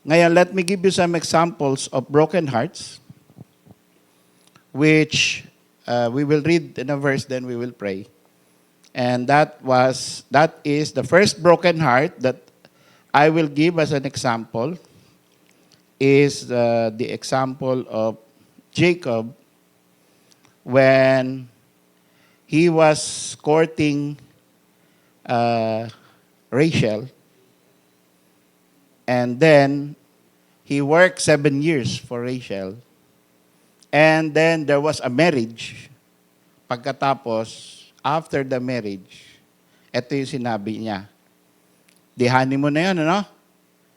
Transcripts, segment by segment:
Ngayon, let me give you some examples of broken hearts, which we will read in a verse, then we will pray. And that is the first broken heart that I will give as an example is the example of Jacob when he was courting Rachel, and then he worked 7 years for Rachel, and then there was a marriage. Pagkatapos, after the marriage, ito yung sinabi niya. Di honeymoon na yun, ano?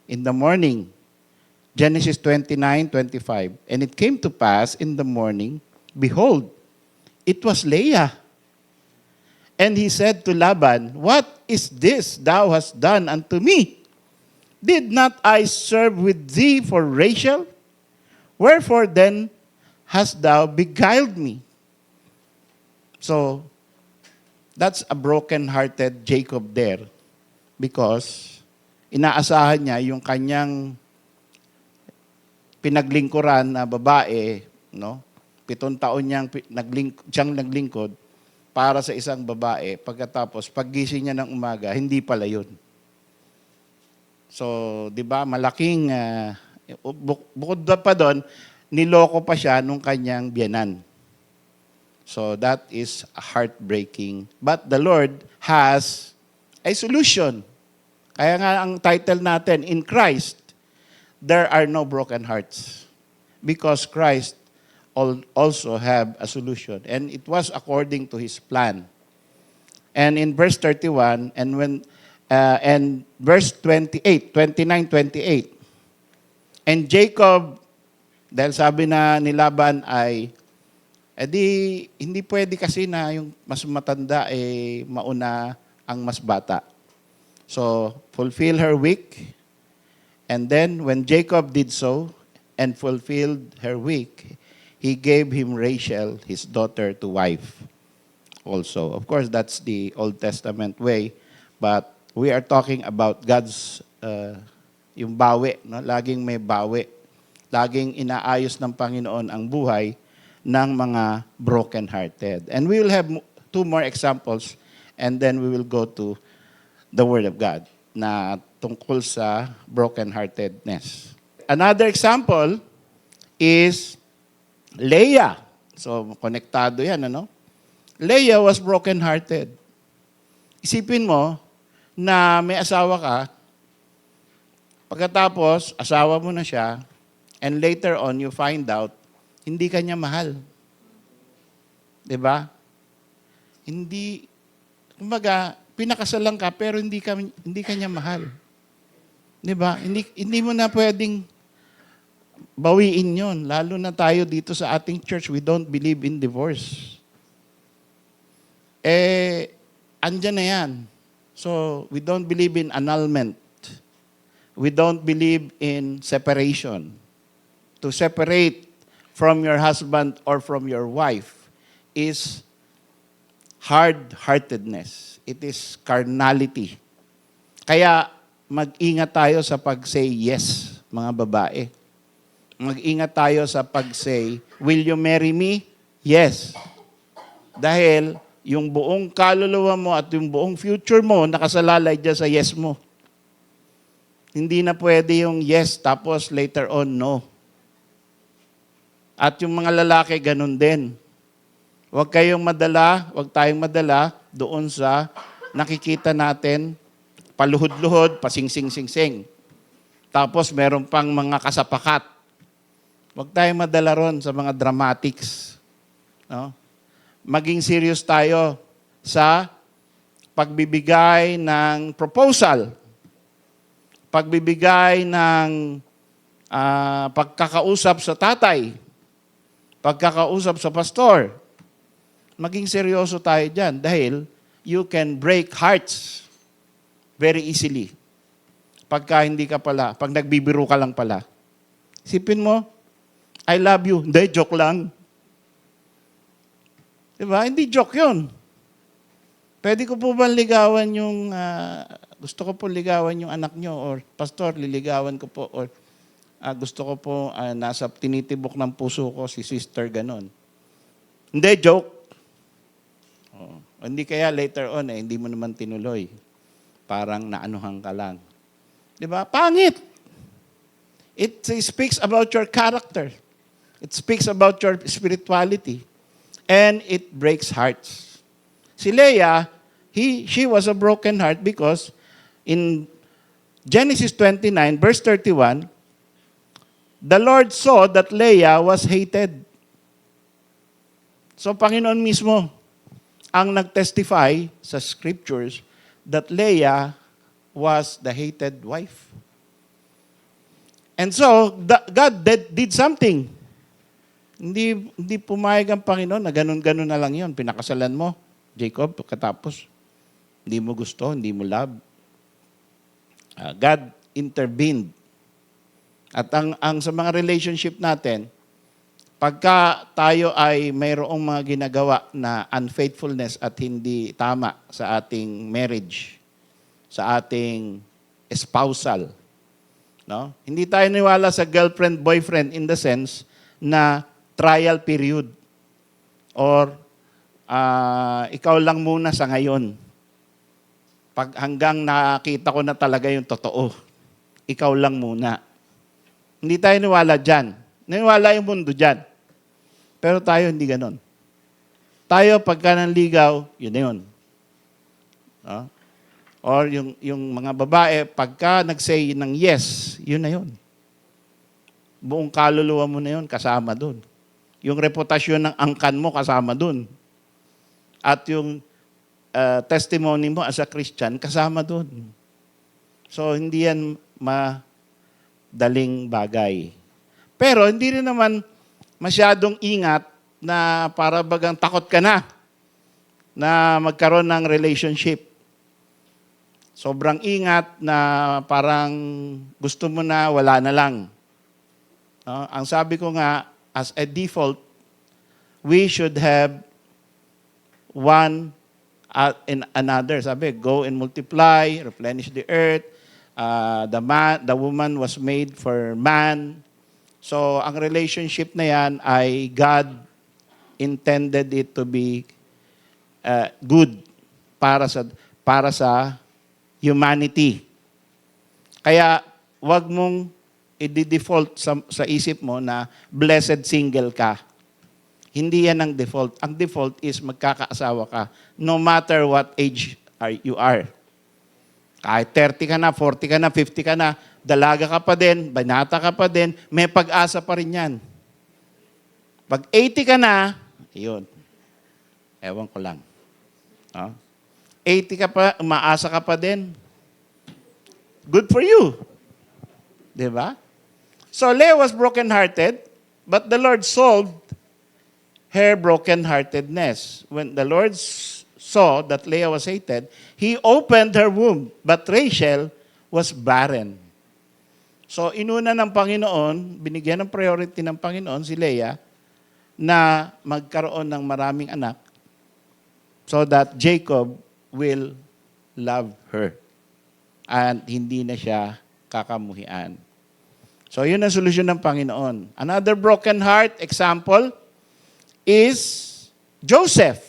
In the morning. Genesis 29:25. And it came to pass in the morning, behold, it was Leah. And he said to Laban, what is this thou hast done unto me? Did not I serve with thee for Rachel? Wherefore then hast thou beguiled me? So, that's a broken-hearted Jacob there because inaasahan niya yung kanyang pinaglingkuran na babae, no? 7 taon siyang naglingkod para sa isang babae. Pagkatapos, paggising niya ng umaga, hindi pala yun. So, di ba, malaking, bukod pa doon, niloko pa siya nung kanyang biyanan. So, that is heartbreaking. But the Lord has a solution. Kaya nga ang title natin, In Christ, there are no broken hearts. Because Christ also have a solution. And it was according to His plan. And in verse 31, and verse 29, 28, and Jacob, dahil sabi na ni Laban ay, hindi pwede kasi na yung mas matanda mauna ang mas bata. So, fulfill her week. And then, when Jacob did so and fulfilled her week, he gave him Rachel, his daughter, to wife also. Of course, that's the Old Testament way. But we are talking about God's, yung bawi. No? Laging may bawi. Laging inaayos ng Panginoon ang buhay ng mga broken-hearted. And we will have 2 more examples and then we will go to the Word of God na tungkol sa broken-heartedness. Another example is Leah. So, konektado yan, ano? Leah was broken-hearted. Isipin mo na may asawa ka, pagkatapos, asawa mo na siya, and later on, you find out, hindi ka niya mahal. Diba? Hindi, kumbaga, pinakasalan ka, pero hindi ka niya mahal. Diba? Hindi mo na pwedeng bawiin yon. Lalo na tayo dito sa ating church, we don't believe in divorce. Andyan na yan. So, we don't believe in annulment. We don't believe in separation. To separate from your husband or from your wife is hard-heartedness. It is carnality. Kaya mag-ingat tayo sa pag-say yes, mga babae. Mag-ingat tayo sa pag-say, will you marry me? Yes. Dahil yung buong kaluluwa mo at yung buong future mo nakasalalay dyan sa yes mo. Hindi na pwede yung yes tapos later on no. At yung mga lalaki ganun din. Huwag tayong madala doon sa nakikita natin paluhod-luhod, pasingsing-singsing. Tapos meron pang mga kasapakat. Huwag tayong madala ron sa mga dramatics. No? Maging serious tayo sa pagbibigay ng proposal, pagbibigay ng pagkakausap sa tatay, pagkakausap sa pastor. Maging seryoso tayo dyan dahil you can break hearts very easily. Pag nagbibiro ka lang pala. Isipin mo, I love you. Hindi, joke lang. Diba? Hindi joke yun. Pwede ko po ba gusto ko po ligawan yung anak nyo or pastor, liligawan ko po or gusto ko po, nasa tinitibok ng puso ko, si sister ganon. Hindi, joke. Oo. Hindi kaya later on, hindi mo naman tinuloy. Parang naanuhan ka lang. Di ba? Pangit. It speaks about your character. It speaks about your spirituality. And it breaks hearts. Si Leah, she was a broken heart because in Genesis 29, verse 31, the Lord saw that Leah was hated. So, Panginoon mismo ang nag-testify sa scriptures that Leah was the hated wife. And so, God did something. Hindi pumayag ang Panginoon na ganun-ganun na lang yon. Pinakasalan mo, Jacob, katapos. Hindi mo gusto, hindi mo love. God intervened. At ang sa mga relationship natin, pagka tayo ay mayroong mga ginagawa na unfaithfulness at hindi tama sa ating marriage, sa ating spousal, no? Hindi tayo niwala sa girlfriend, boyfriend in the sense na trial period or ikaw lang muna sa ngayon. Pag hanggang nakita ko na talaga yung totoo, ikaw lang muna. Hindi tayo niwala dyan. Niwala yung mundo dyan. Pero tayo hindi ganon. Tayo pagka nanligaw, yun na yun. No? Or yung mga babae, pagka nag-say ng yes, yun na yun. Buong kaluluwa mo na yun, kasama dun. Yung reputasyon ng angkan mo, kasama dun. At yung testimony mo as a Christian, kasama dun. So, hindi yan madaling bagay. Pero, hindi rin naman masyadong ingat na para bagang takot ka na magkaroon ng relationship. Sobrang ingat na parang gusto mo na, wala na lang. No? Ang sabi ko nga, as a default, we should have one and another. Sabi, go and multiply, replenish the earth. The woman was made for man. So, ang relationship na yan ay God intended it to be good para sa humanity. Kaya, wag mong i-default sa isip mo na blessed single ka. Hindi yan ang default. Ang default is magkakaasawa ka no matter what age you are. Kahit 30 ka na, 40 ka na, 50 ka na, dalaga ka pa din, banata ka pa din, may pag-asa pa rin yan. Pag 80 ka na, yun. Ewan ko lang. 80 ka pa, umaasa ka pa din. Good for you. Diba? So Leah was broken-hearted, but the Lord solved her broken-heartedness. When the Lord saw that Leah was hated, He opened her womb, but Rachel was barren. So inuna ng Panginoon, binigyan ng priority ng Panginoon si Leah na magkaroon ng maraming anak so that Jacob will love her. And hindi na siya kakamuhian. So, yun ang solusyon ng Panginoon. Another broken heart example is Joseph.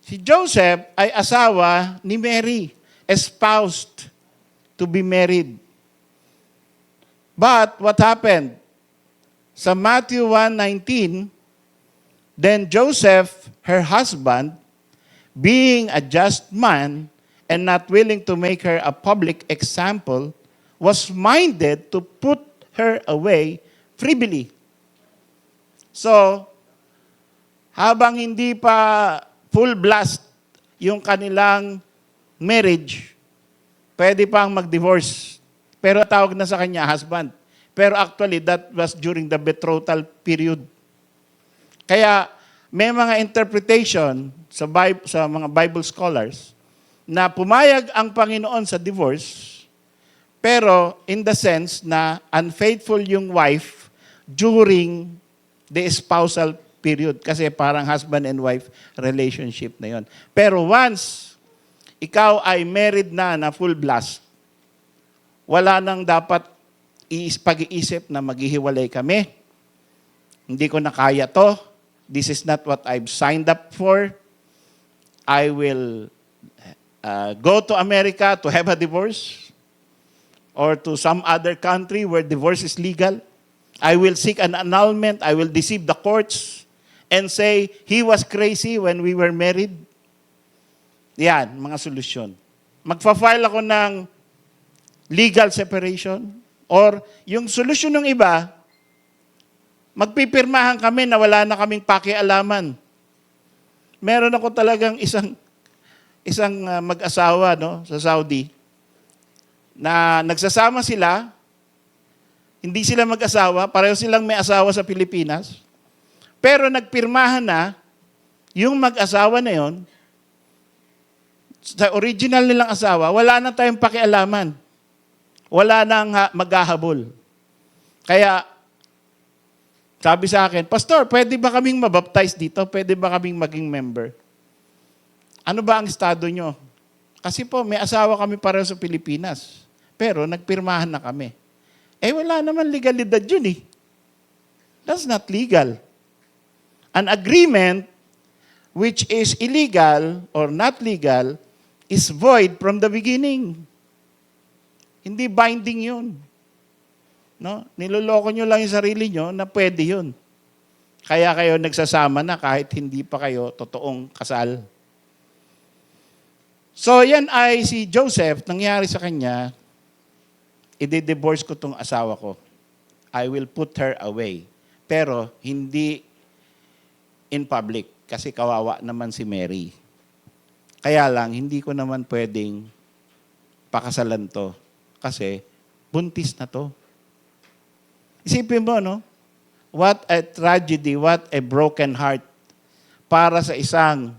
Si Joseph ay asawa ni Mary, espoused to be married. But what happened? Sa Matthew 1:19, then Joseph, her husband, being a just man and not willing to make her a public example, was minded to put her away privily. So, habang hindi pa full blast yung kanilang marriage, pwede pang mag-divorce. Pero tawag na sa kanya husband. Pero actually, that was during the betrothal period. Kaya, may mga interpretation sa mga Bible scholars na pumayag ang Panginoon sa divorce, pero in the sense na unfaithful yung wife during the spousal period. Kasi parang husband and wife relationship na yon. Pero once ikaw ay married na full blast, wala nang dapat pag-iisip na maghihiwalay kami. Hindi ko na kaya to. This is not what I've signed up for. I will go to America to have a divorce or to some other country where divorce is legal. I will seek an annulment. I will deceive the courts and say, he was crazy when we were married. Yan, mga solusyon. Magfa-file ako ng legal separation or yung solusyon ng iba, magpipirmahan kami na wala na kaming pakialaman. Meron ako talagang isang mag-asawa sa Saudi na nagsasama sila, hindi sila mag-asawa, pareho silang may asawa sa Pilipinas, pero nagpirmahan na yung mag-asawa na yon sa original nilang asawa, wala na tayong pakialaman. Wala nang maghahabol. Kaya, sabi sa akin, Pastor, pwede ba kaming mabaptize dito? Pwede ba kaming maging member? Ano ba ang estado nyo? Kasi po, may asawa kami pareho sa Pilipinas. Pero nagpirmahan na kami. Wala naman legalidad yun eh. That's not legal. An agreement which is illegal or not legal is void from the beginning. Hindi binding yun. No? Niloloko nyo lang yung sarili nyo na pwede yun. Kaya kayo nagsasama na kahit hindi pa kayo totoong kasal. So yan ay si Joseph, nangyari sa kanya, i-divorce ko tong asawa ko. I will put her away. Pero hindi in public kasi kawawa naman si Mary. Kaya lang, hindi ko naman pwedeng pakasalan to kasi buntis na to. Isipin mo, no? What a tragedy, what a broken heart para sa isang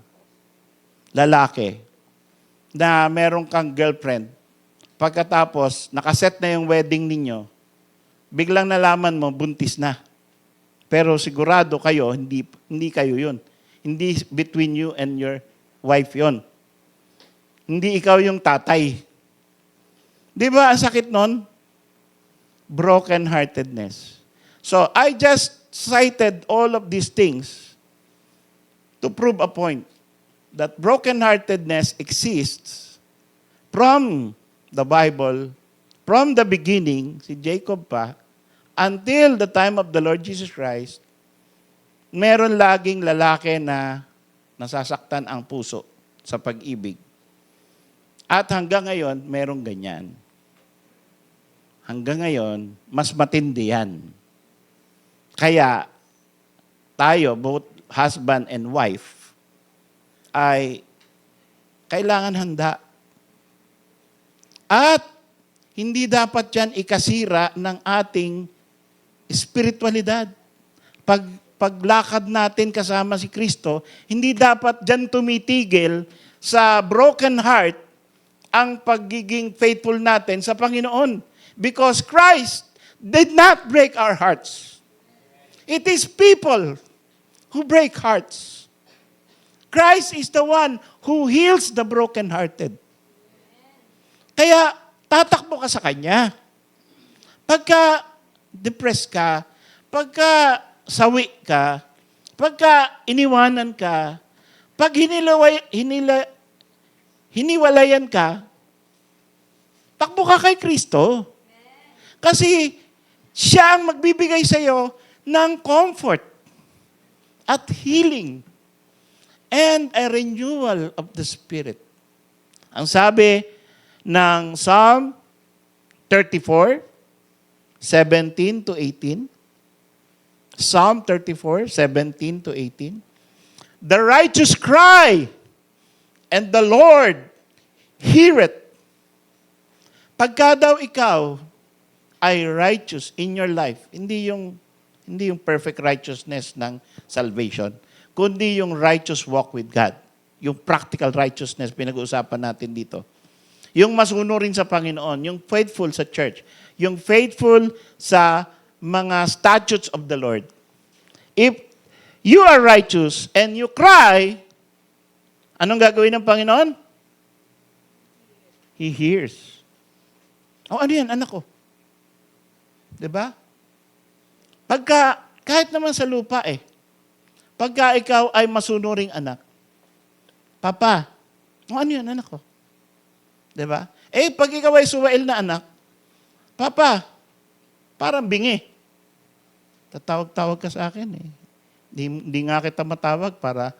lalaki na meron kang girlfriend. Pagkatapos, nakaset na yung wedding ninyo, biglang nalaman mo, buntis na. Pero sigurado kayo, hindi kayo yun. Hindi between you and your wife yon. Hindi ikaw yung tatay. Di ba ang sakit nun? Broken-heartedness. So, I just cited all of these things to prove a point that broken-heartedness exists from the Bible, from the beginning, si Jacob pa, until the time of the Lord Jesus Christ, meron laging lalaki na nasasaktan ang puso sa pag-ibig. At hanggang ngayon, merong ganyan. Hanggang ngayon, mas matindi yan. Kaya, tayo, both husband and wife, ay kailangan handa. At hindi dapat yan ikasira ng ating espiritualidad. Paglakad natin kasama si Kristo, hindi dapat dyan tumitigil sa broken heart ang pagiging faithful natin sa Panginoon. Because Christ did not break our hearts. It is people who break hearts. Christ is the one who heals the brokenhearted. Kaya, tatakbo ka sa Kanya. Pagka depressed ka, pagka sawi ka, pagka iniwanan ka, pag hiniwalayan ka, takbo ka kay Kristo. Kasi siya ang magbibigay sa iyo ng comfort at healing and a renewal of the Spirit. Ang sabi ng Psalm 34, 17 to 18, Psalm 34, 17 to 18, the righteous cry, and the Lord heareth. Pagka daw ikaw ay righteous in your life, hindi yung perfect righteousness ng salvation, kundi yung righteous walk with God. Yung practical righteousness, pinag-uusapan natin dito. Yung masunurin sa Panginoon, yung faithful sa church, yung faithful sa mga statutes of the Lord. If you are righteous and you cry, anong gagawin ng Panginoon? He hears. Ano yan, anak ko? 'Di ba? Pagka, kahit naman sa lupa pagka ikaw ay masunuring anak, Papa, ano yun, anak ko? 'Di ba? Pag ikaw ay suwail na anak, Papa, parang bingi. Tatawag-tawag ka sa akin Di nga kita matawag para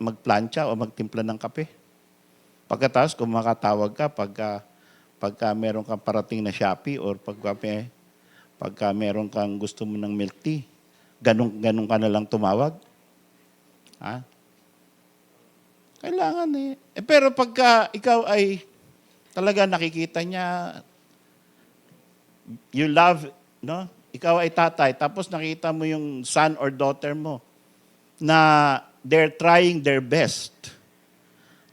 magplantsa o magtimpla ng kape. Pagkatapos, kung makatawag ka pagka meron kang parating na Shopee or pagka meron kang gusto mo ng milk tea, ganun ka na lang tumawag. Ha? Kailangan pero pagka ikaw ay talaga nakikita niya, you love, no? Ikaw ay tatay, tapos nakita mo yung son or daughter mo na they're trying their best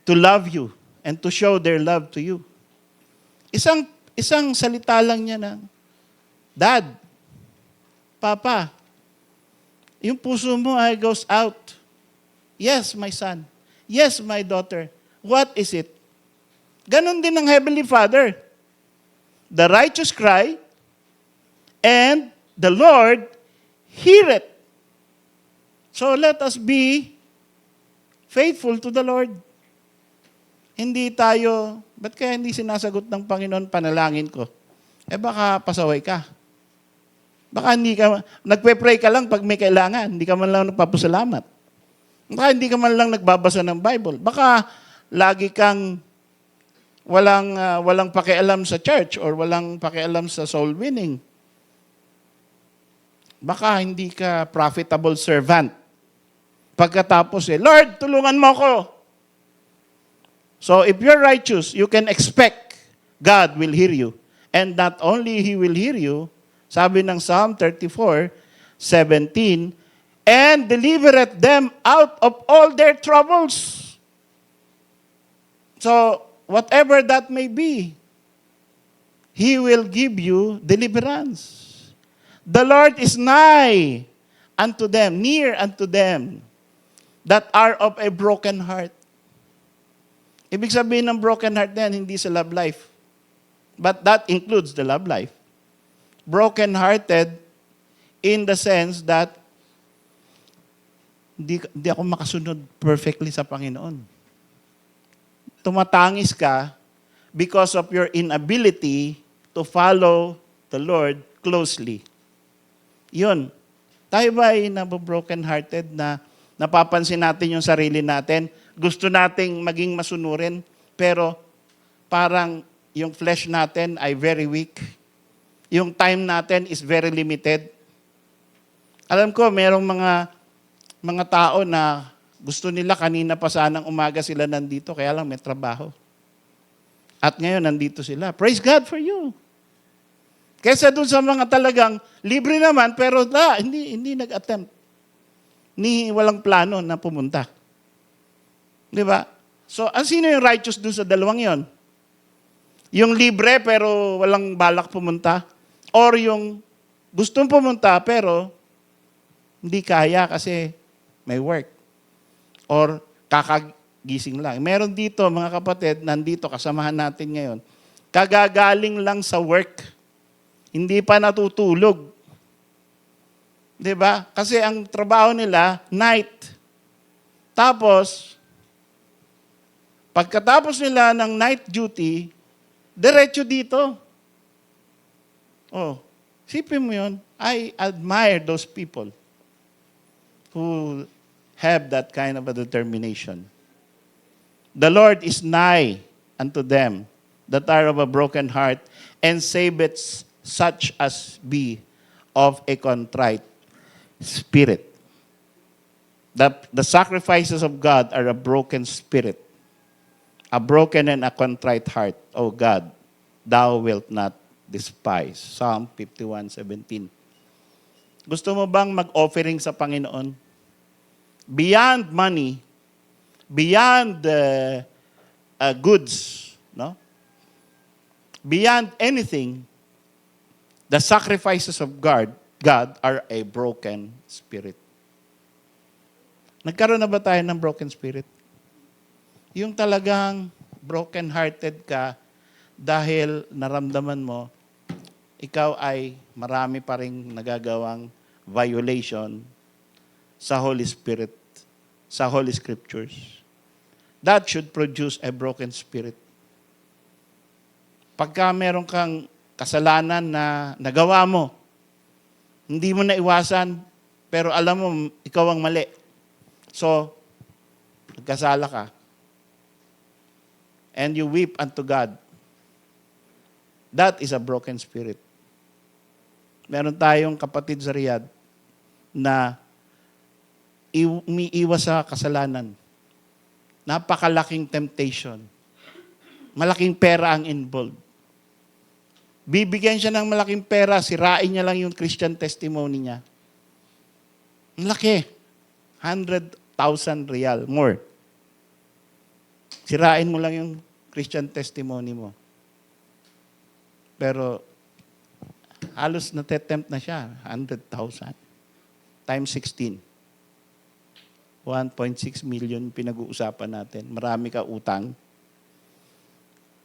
to love you and to show their love to you. Isang salita lang niya ng, Dad, Papa, yung puso mo ay goes out. Yes, my son. Yes, my daughter. What is it? Ganon din ng Heavenly Father. The righteous cry, and the Lord hear it. So let us be faithful to the Lord. Hindi tayo, ba't kaya hindi sinasagot ng Panginoon panalangin ko? Baka pasaway ka. Baka hindi ka, nagpe-pray ka lang pag may kailangan, hindi ka man lang nagpapasalamat. Baka hindi ka man lang nagbabasa ng Bible. Baka lagi kang walang pakialam sa church or walang pakialam sa soul winning. Baka hindi ka profitable servant. Pagkatapos Lord, tulungan mo ko. So if you're righteous, you can expect God will hear you. And not only He will hear you, sabi ng Psalm 34:17, and delivereth them out of all their troubles. So, whatever that may be, He will give you deliverance. The Lord is nigh unto them, near unto them, that are of a broken heart. Ibig sabihin ng broken heart na yan, hindi sa love life. But that includes the love life. Broken-hearted in the sense that hindi ako makasunod perfectly sa Panginoon. Tumatangis ka because of your inability to follow the Lord closely. Yun. Tayo ba ay broken-hearted na napapansin natin yung sarili natin? Gusto nating maging masunurin, pero parang yung flesh natin ay very weak. Yung time natin is very limited. Alam ko, merong mga tao na gusto nila kanina pa sanang umaga sila nandito, kaya lang may trabaho. At ngayon, nandito sila. Praise God for you. Kesa dun sa mga talagang libre naman, pero hindi nag-attempt. Walang plano na pumunta. Di ba? So, sino yung righteous dun sa dalawang yon? Yung libre pero walang balak pumunta? Or yung gustong pumunta pero hindi kaya kasi may work? Or kakagising lang? Meron dito, mga kapatid, nandito, kasamahan natin ngayon, kagagaling lang sa work. Hindi pa natutulog. Diba? Kasi ang trabaho nila, night. Tapos, pagkatapos nila ng night duty, diretso dito. Sipin mo yun. I admire those people who have that kind of a determination. The Lord is nigh unto them that are of a broken heart, and saveth such as be of a contrite spirit. The sacrifices of God are a broken spirit, a broken and a contrite heart. O God, Thou wilt not despise. Psalm 51:17. Gusto mo bang mag-offering sa Panginoon? Beyond money, beyond goods, no? Beyond anything, the sacrifices of God are a broken spirit. Nagkaroon na ba tayo ng broken spirit? Yung talagang broken-hearted ka dahil naramdaman mo, ikaw ay marami pa ring nagagawang violation sa Holy Spirit, sa Holy Scriptures. That should produce a broken spirit. Pagka meron kang kasalanan na nagawa mo, hindi mo na iwasan, pero alam mo, ikaw ang mali. So, nagkasala ka. And you weep unto God. That is a broken spirit. Meron tayong kapatid sa Riyadh na umiiwas sa kasalanan. Napakalaking temptation. Malaking pera ang involved. Bibigyan siya ng malaking pera, sirain niya lang yung Christian testimony niya. Ang laki. 100,000 real, more. Sirain mo lang yung Christian testimony mo. Pero, halos natetempt na siya. 100,000. Times 16. 1.6 million pinag-uusapan natin. Marami ka utang.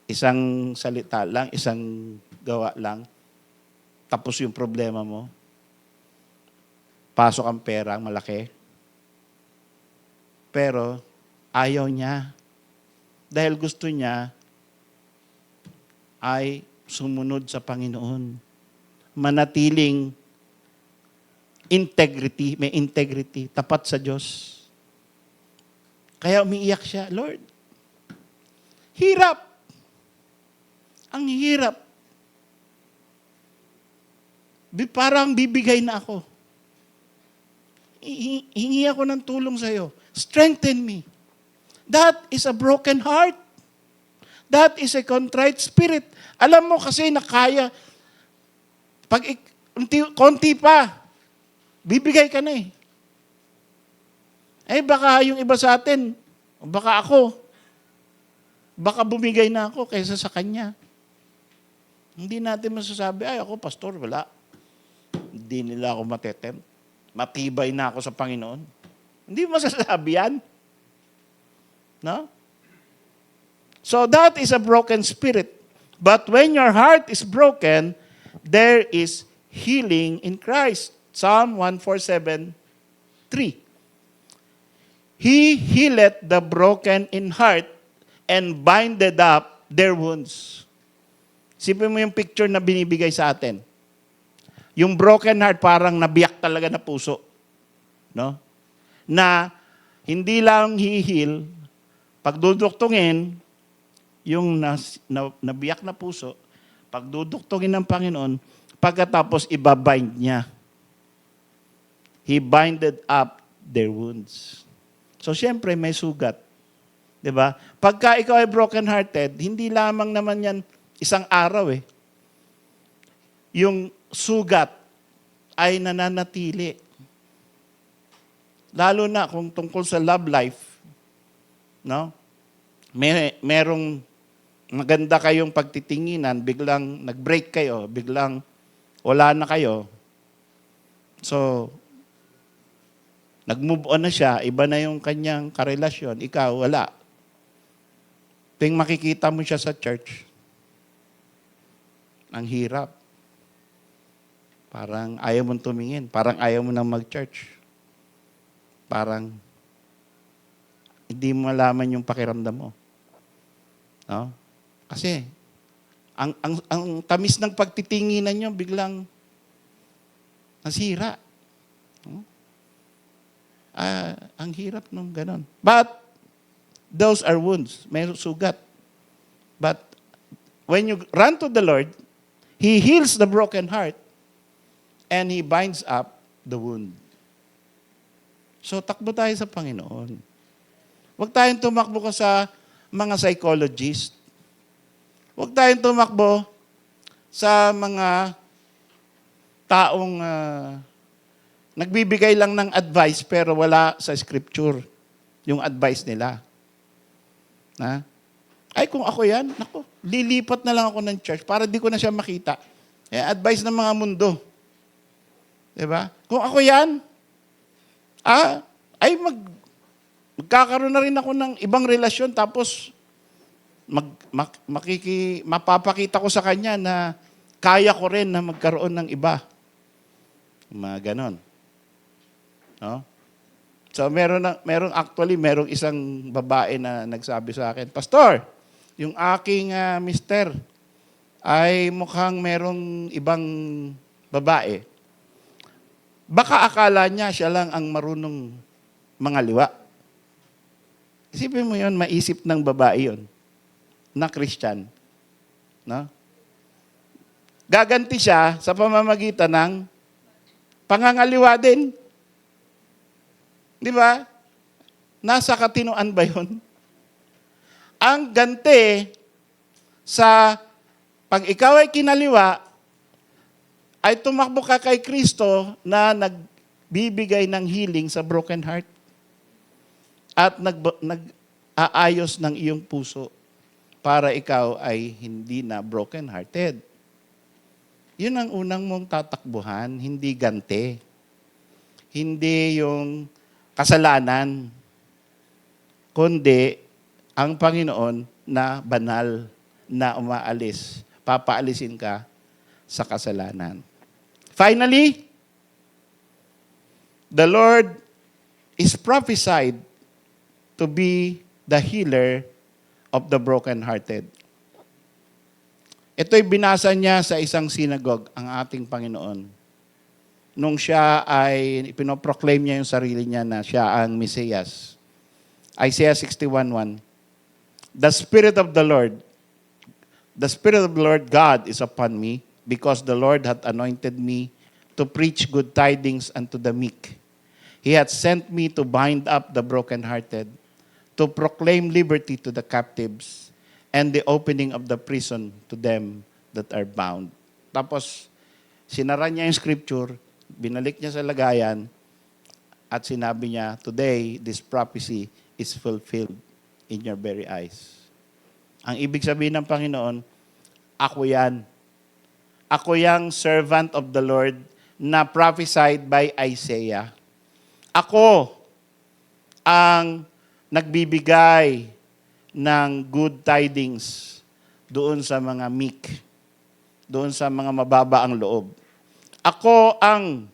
Isang salita lang, isang gawa lang. Tapos yung problema mo. Pasok ang pera, malaki. Pero, ayaw niya. Dahil gusto niya ay sumunod sa Panginoon. Manatiling integrity, may integrity, tapat sa Diyos. Kaya umiiyak siya, Lord, hirap. Ang hirap. Parang bibigay na ako. Hingi ako ng tulong sa iyo. Strengthen me. That is a broken heart. That is a contrite spirit. Alam mo kasi na kaya, pag konti pa, bibigay ka na eh. Eh baka yung iba sa atin, baka ako, baka bumigay na ako kaysa sa kanya. Hindi natin masasabi, ay ako pastor, wala. Hindi nila ako matetem. Matibay na ako sa Panginoon. Hindi masasabi yan. No? So that is a broken spirit. But when your heart is broken, there is healing in Christ. Psalm 147:3. He healeth the broken in heart and binded up their wounds. Sipin mo yung picture na binibigay sa atin. Yung broken heart parang nabiyak talaga na puso. No? Na hindi lang hihil, pagduduktungin, yung nabiyak na puso, pagduduktungin ng Panginoon, pagkatapos ibabind niya. He binded up their wounds. So, siyempre, may sugat. Diba? Pagka ikaw ay broken-hearted, hindi lamang naman yan isang araw eh. Yung sugat ay nananatili. Lalo na kung tungkol sa love life, no? Merong maganda kayong pagtitinginan, biglang nag-break kayo, biglang wala na kayo. So, nag-move on na siya, iba na yung kanyang karelasyon, ikaw, wala. Ting makikita mo siya sa church, ang hirap. Parang ayaw mong tumingin, parang ayaw mo nang mag-church. Parang hindi mo malaman yung pakiramdam mo. No? Kasi, ang tamis ng pagtitinginan nyo, biglang nasira. No? Ang hirap nung ganon. But, those are wounds. May sugat. But, when you run to the Lord, He heals the broken heart and He binds up the wound. So, takbo tayo sa Panginoon. Huwag tayong tumakbo ka sa mga psychologist. Huwag tayong tumakbo sa mga taong nagbibigay lang ng advice pero wala sa scripture yung advice nila. Na? Ay, kung ako yan, naku, lilipat na lang ako ng church para di ko na siya makita. Advice ng mga mundo. Diba? Kung ako yan, magkakaroon na rin ako ng ibang relasyon tapos mapapakita ko sa kanya na kaya ko rin na magkaroon ng iba. Mga ganon. No? So merong isang babae na nagsabi sa akin, Pastor, yung aking mister ay mukhang merong ibang babae. Baka akala niya siya lang ang marunong mangaliwa. Isipin mo yun, maisip ng babae yun, na Christian. No? Gaganti siya sa pamamagitan ng pangangaliwa din. Di ba? Nasa katinoan ba yun? Ang ganti sa pag ikaw ay kinaliwa, ay tumakbo ka kay Kristo na nagbibigay ng healing sa broken heart at nag-aayos ng iyong puso para ikaw ay hindi na broken hearted. Yun ang unang mong tatakbuhan, hindi ganti. Hindi yung kasalanan, kundi ang Panginoon na banal na umaalis. Papaalisin ka sa kasalanan. Finally, the Lord is prophesied to be the healer of the brokenhearted. Ito'y binasa niya sa isang synagogue, ang ating Panginoon. Nung siya ay pinoproclaim niya yung sarili niya na siya ang Mesiyas. Isaiah 61:1. The Spirit of the Lord God is upon me, because the Lord hath anointed me to preach good tidings unto the meek. He hath sent me to bind up the brokenhearted, to proclaim liberty to the captives, and the opening of the prison to them that are bound. Tapos, sinara niya yung scripture, binalik niya sa lagayan, at sinabi niya, today, this prophecy is fulfilled in your very eyes. Ang ibig sabihin ng Panginoon, ako yan. Ako yung servant of the Lord na prophesied by Isaiah. Ako ang nagbibigay ng good tidings doon sa mga meek, doon sa mga mababa ang loob. Ako ang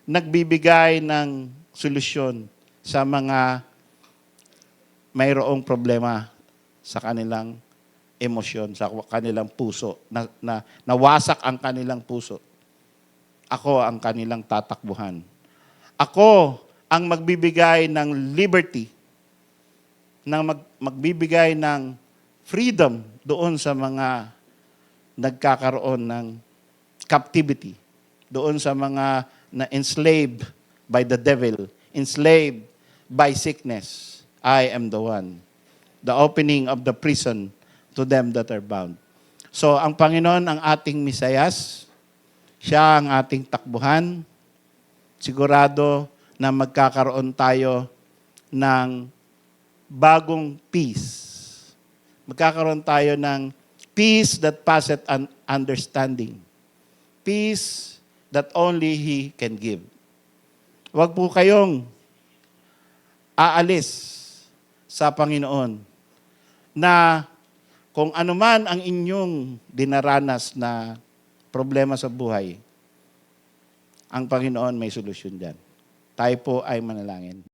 nagbibigay ng solusyon sa mga mayroong problema sa kanilang emosyon, sa kanilang puso, na nawasak ang kanilang puso. Ako ang kanilang tatakbuhan. Ako ang magbibigay ng liberty, magbibigay ng freedom doon sa mga nagkakaroon ng captivity, doon sa mga na enslaved by the devil, enslaved by sickness. I am the one. The opening of the prison to them that are bound. So, ang Panginoon ang ating Mesiyas, siya ang ating takbuhan. Sigurado na magkakaroon tayo ng bagong peace. Magkakaroon tayo ng peace that passeth understanding. Peace that only He can give. Huwag po kayong aalis sa Panginoon na kung ano man ang inyong dinaranas na problema sa buhay, ang Panginoon may solusyon dyan. Tayo po ay manalangin.